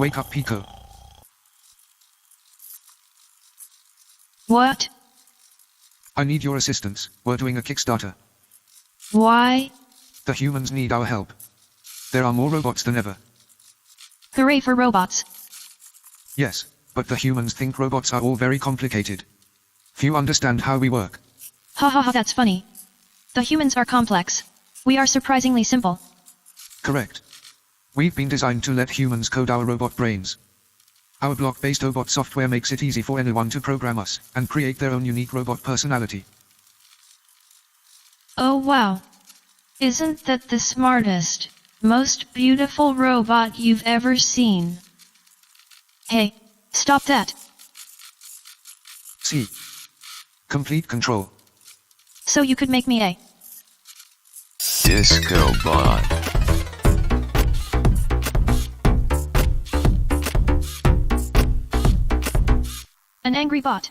Wake up, Pico. What? I need your assistance. We're doing a Kickstarter. Why? The humans need our help. There are more robots than ever. Hooray for robots. Yes, but the humans think robots are all very complicated. Few understand how we work. Ha ha ha, that's funny. The humans are complex. We are surprisingly simple. Correct. We've been designed to let humans code our robot brains. Our block-based robot software makes it easy for anyone to program us and create their own unique robot personality. Oh wow. Isn't that the smartest, most beautiful robot you've ever seen? Hey, stop that. See. Complete control. So you could make me a Disco bot. an angry bot.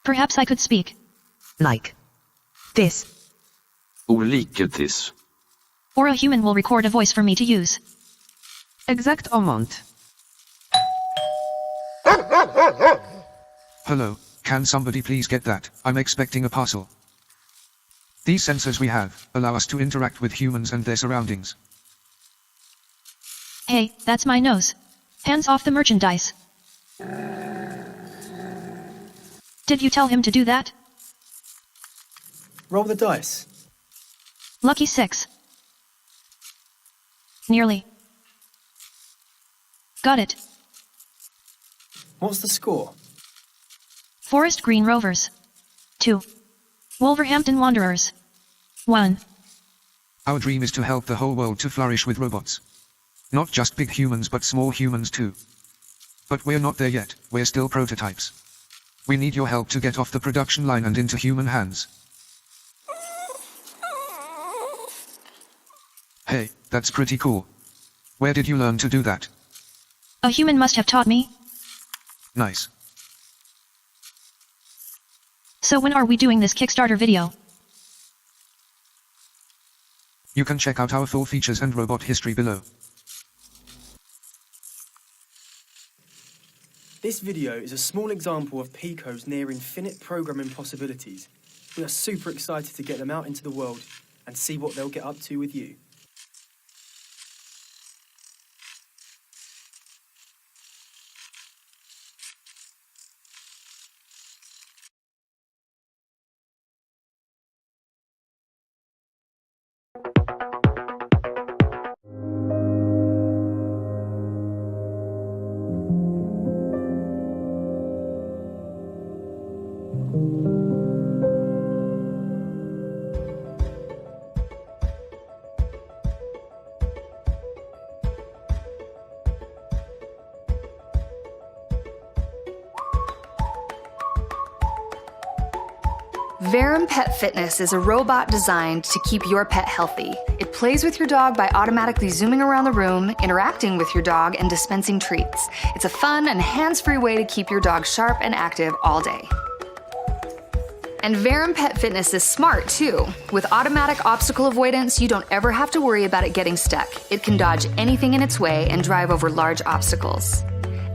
Perhaps I could speak. Like this. Oliketis. Or a human will record a voice for me to use. Exact amount. Hello, can somebody please get that? I'm expecting a parcel. These sensors we have allow us to interact with humans and their surroundings. Hey, that's my nose. Hands off the merchandise. Did you tell him to do that? Roll the dice. Lucky 6. Nearly. Got it. What's the score? Forest Green Rovers. 2. Wolverhampton Wanderers. 1. Our dream is to help the whole world to flourish with robots. Not just big humans but small humans too. But we're not there yet, we're still prototypes. We need your help to get off the production line and into human hands. Hey, that's pretty cool. Where did you learn to do that? A human must have taught me. Nice. So when are we doing this Kickstarter video? You can check out our full features and robot history below. This video is a small example of Pico's near infinite programming possibilities. We are super excited to get them out into the world and see what they'll get up to with you. Verum Pet Fitness is a robot designed to keep your pet healthy. It plays with your dog by automatically zooming around the room, interacting with your dog, and dispensing treats. It's a fun and hands-free way to keep your dog sharp and active all day. And Verum Pet Fitness is smart too. With automatic obstacle avoidance, you don't ever have to worry about it getting stuck. It can dodge anything in its way and drive over large obstacles.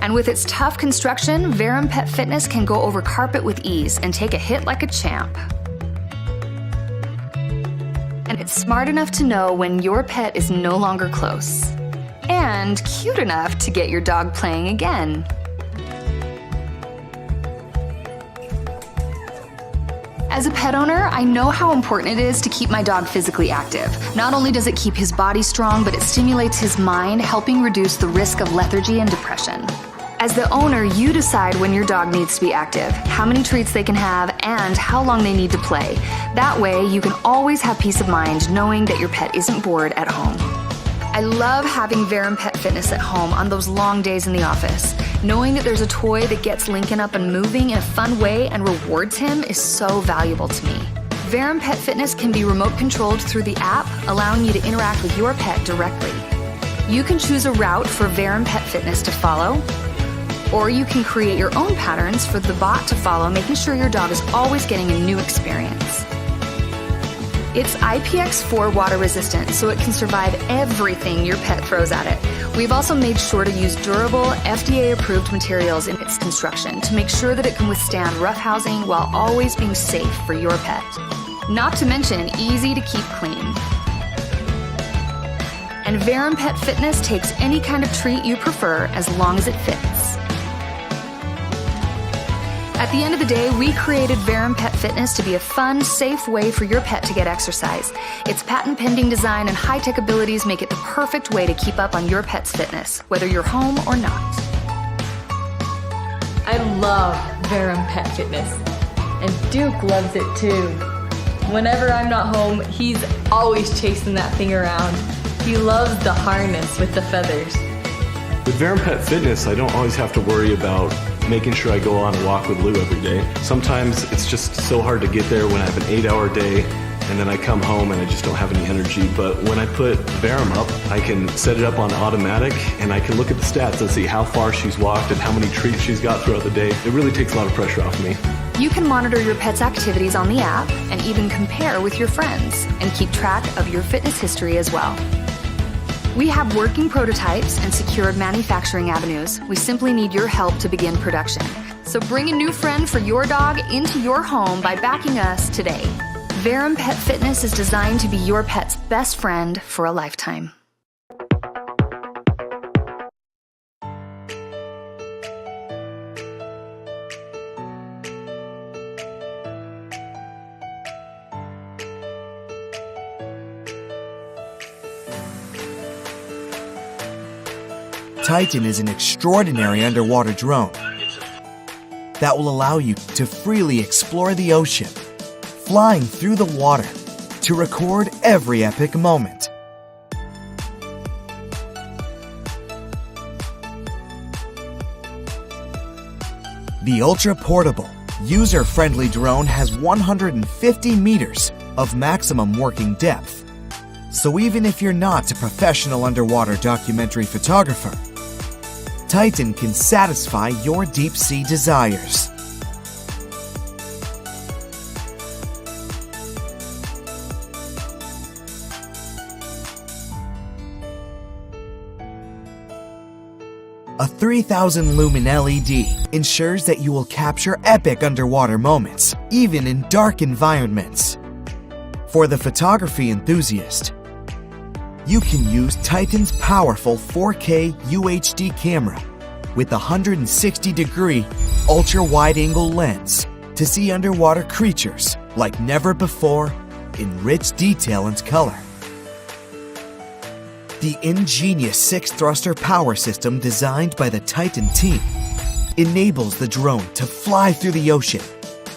And with its tough construction, Verum Pet Fitness can go over carpet with ease and take a hit like a champ. And it's smart enough to know when your pet is no longer close. And cute enough to get your dog playing again. As a pet owner, I know how important it is to keep my dog physically active. Not only does it keep his body strong, but it stimulates his mind, helping reduce the risk of lethargy and depression. As the owner, you decide when your dog needs to be active, how many treats they can have, and how long they need to play. That way, you can always have peace of mind knowing that your pet isn't bored at home. I love having Verum Pet Fitness at home on those long days in the office. Knowing that there's a toy that gets Lincoln up and moving in a fun way and rewards him is so valuable to me. Verum Pet Fitness can be remote controlled through the app, allowing you to interact with your pet directly. You can choose a route for Verum Pet Fitness to follow, or you can create your own patterns for the bot to follow, making sure your dog is always getting a new experience. It's IPX4 water resistant, so it can survive everything your pet throws at it. We've also made sure to use durable, FDA-approved materials in its construction to make sure that it can withstand rough housing while always being safe for your pet. Not to mention, easy to keep clean. And Verum Pet Fitness takes any kind of treat you prefer as long as it fits. At the end of the day, we created Verum Pet Fitness to be a fun, safe way for your pet to get exercise. Its patent-pending design and high-tech abilities make it the perfect way to keep up on your pet's fitness, whether you're home or not. I love Verum Pet Fitness, and Duke loves it too. Whenever I'm not home, he's always chasing that thing around. He loves the harness with the feathers. With Verum Pet Fitness, I don't always have to worry about making sure I go on a walk with Lou every day. Sometimes it's just so hard to get there when I have an 8-hour day and then I come home and I just don't have any energy. But when I put Verum up, I can set it up on automatic and I can look at the stats and see how far she's walked and how many treats she's got throughout the day. It really takes a lot of pressure off me. You can monitor your pet's activities on the app and even compare with your friends and keep track of your fitness history as well. We have working prototypes and secured manufacturing avenues. We simply need your help to begin production. So bring a new friend for your dog into your home by backing us today. Verum Pet Fitness is designed to be your pet's best friend for a lifetime. Titan is an extraordinary underwater drone that will allow you to freely explore the ocean, flying through the water to record every epic moment. The ultra-portable, user-friendly drone has 150 meters of maximum working depth. So even if you're not a professional underwater documentary photographer, Titan can satisfy your deep-sea desires. A 3000 lumen LED ensures that you will capture epic underwater moments, even in dark environments. For the photography enthusiast, you can use Titan's powerful 4K UHD camera with a 160-degree ultra-wide-angle lens to see underwater creatures like never before in rich detail and color. The ingenious 6-thruster power system designed by the Titan team enables the drone to fly through the ocean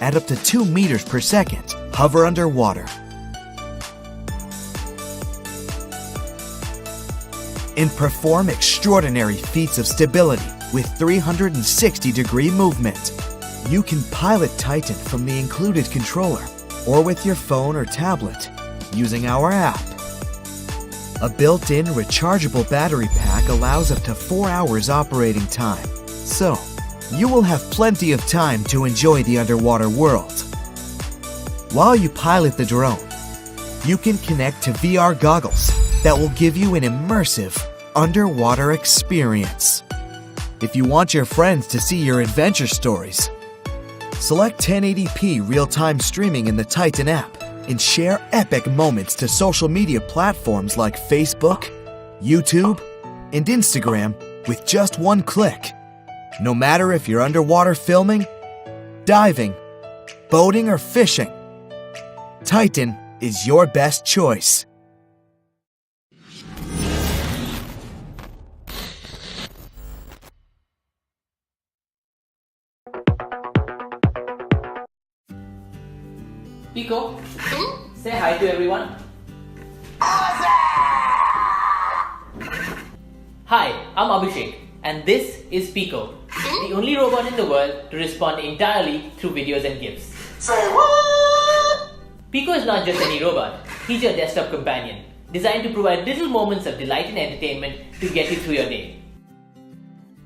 at up to 2 meters per second, hover underwater, and perform extraordinary feats of stability with 360-degree movement. You can pilot Titan from the included controller or with your phone or tablet using our app. A built-in rechargeable battery pack allows up to 4 hours operating time, so you will have plenty of time to enjoy the underwater world. While you pilot the drone, you can connect to VR goggles that will give you an immersive underwater experience. If you want your friends to see your adventure stories, select 1080p real-time streaming in the Titan app and share epic moments to social media platforms like Facebook, YouTube, and Instagram with just one click. No matter if you're underwater filming, diving, boating, or fishing, Titan is your best choice. Pico, say hi to everyone. Hi, I'm Abhishek, and this is Pico, the only robot in the world to respond entirely through videos and GIFs. Say what? Pico is not just any robot, he's your desktop companion, designed to provide little moments of delight and entertainment to get you through your day.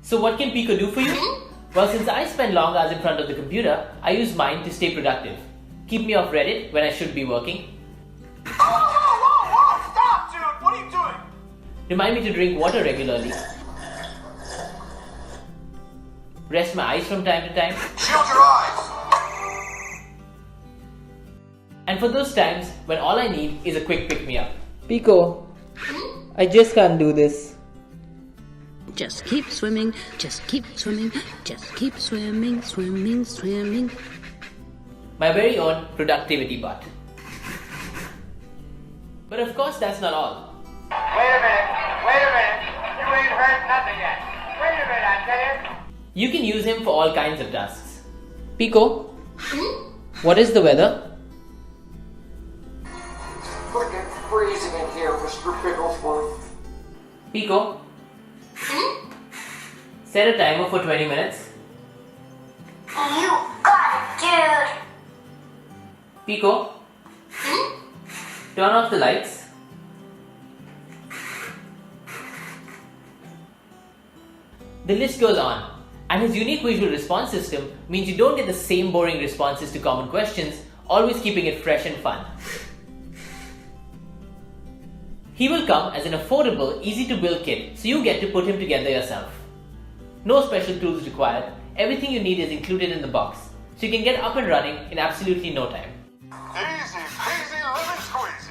So what can Pico do for you? Well, since I spend long hours in front of the computer, I use mine to stay productive. Keep me off Reddit when I should be working. Whoa! Stop, dude! What are you doing? Remind me to drink water regularly. Rest my eyes from time to time. Shield your eyes! And for those times when all I need is a quick pick-me-up. Pico, I just can't do this. Just keep swimming, just keep swimming, just keep swimming, swimming, swimming. My very own productivity bot. But of course that's not all. Wait a minute! You ain't heard nothing yet. Wait a minute, I tell you. You can use him for all kinds of tasks. Pico, what is the weather? Frickin' freezing in here, Mr. Bigglesworth. Pico, set a timer for 20 minutes. You got it, dude! Pico, turn off the lights. The list goes on, and his unique visual response system means you don't get the same boring responses to common questions, always keeping it fresh and fun. He will come as an affordable, easy to build kit, so you get to put him together yourself. No special tools required, everything you need is included in the box, so you can get up and running in absolutely no time. Easy peasy lemon squeezy.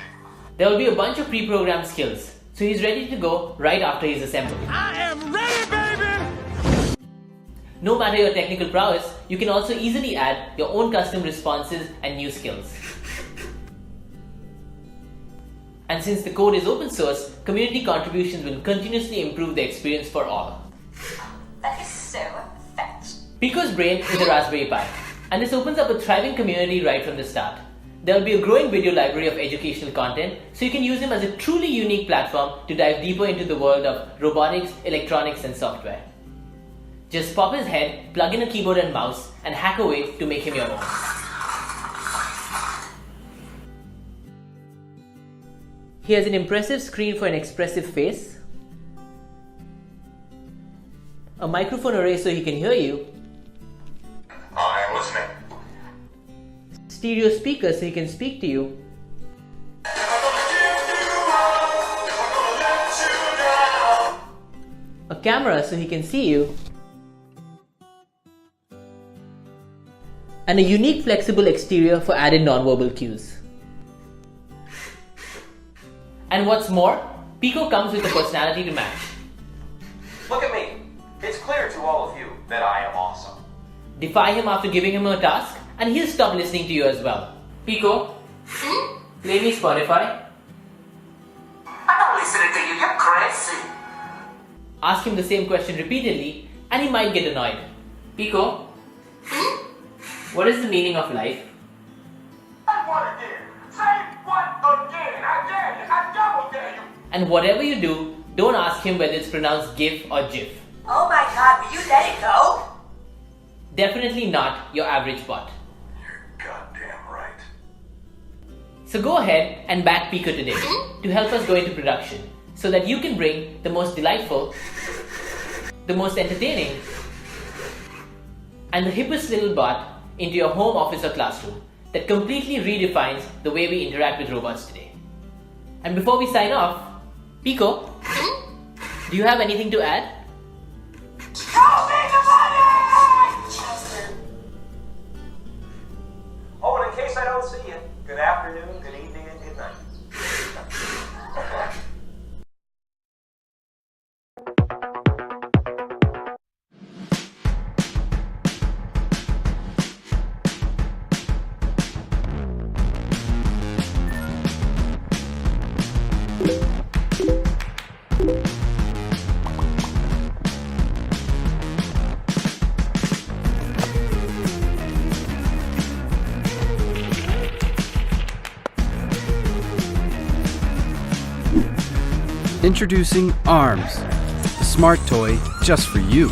There will be a bunch of pre-programmed skills, so he's ready to go right after he's assembled. I am ready, baby! No matter your technical prowess, you can also easily add your own custom responses and new skills. And since the code is open source, community contributions will continuously improve the experience for all. That is so fetch. Pico's brain is a Raspberry Pi, and this opens up a thriving community right from the start. There will be a growing video library of educational content, so you can use him as a truly unique platform to dive deeper into the world of robotics, electronics, and software. Just pop his head, plug in a keyboard and mouse, and hack away to make him your own. He has an impressive screen for an expressive face, a microphone array so he can hear you, I am listening. stereo speakers so he can speak to you, a camera so he can see you, and a unique flexible exterior for added non-verbal cues. And what's more, Pico comes with a personality to match. Look at me. It's clear to all of you that I am awesome. Defy him after giving him a task, and he'll stop listening to you as well. Pico, play me Spotify. I'm not listening to you, you're crazy. Ask him the same question repeatedly, and he might get annoyed. Pico, what is the meaning of life? And what again? Say what again? I double dare you. And whatever you do, don't ask him whether it's pronounced GIF or GIF. Oh my god, will you let it go? Definitely not your average bot. You're goddamn right. So go ahead and back Pico today to help us go into production so that you can bring the most delightful, the most entertaining, and the hippest little bot into your home, office, or classroom that completely redefines the way we interact with robots today. And before we sign off, Pico, do you have anything to add? Show me the money! Oh, and in case I don't see you, good afternoon, good evening, and good night. Introducing ARMS, the smart toy just for you.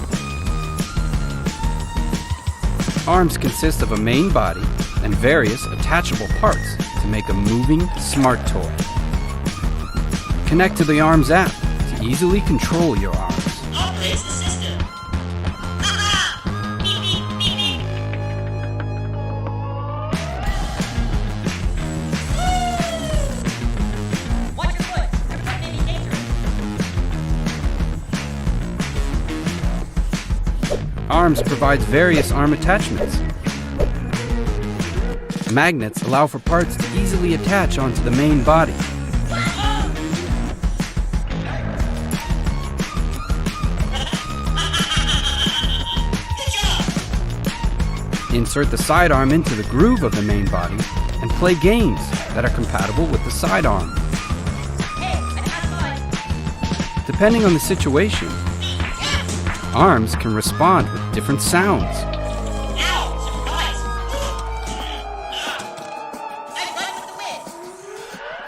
ARMS consists of a main body and various attachable parts to make a moving smart toy. Connect to the ARMS app to easily control your arms. Operate the system. Beep, beep, beep, beep. ARMS provides various arm attachments. Magnets allow for parts to easily attach onto the main body. Insert the sidearm into the groove of the main body and play games that are compatible with the sidearm. Depending on the situation, ARMS can respond with different sounds.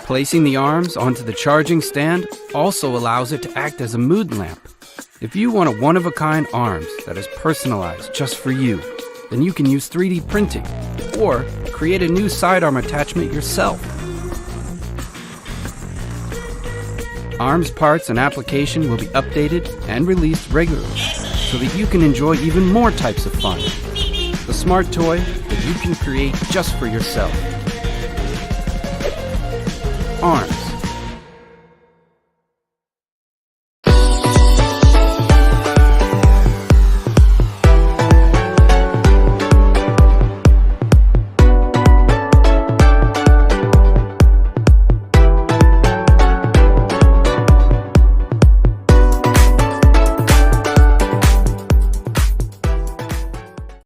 Placing the arms onto the charging stand also allows it to act as a mood lamp. If you want a one-of-a-kind ARMS that is personalized just for you, then you can use 3D printing or create a new sidearm attachment yourself. ARMS parts and application will be updated and released regularly so that you can enjoy even more types of fun. The smart toy that you can create just for yourself. ARMS.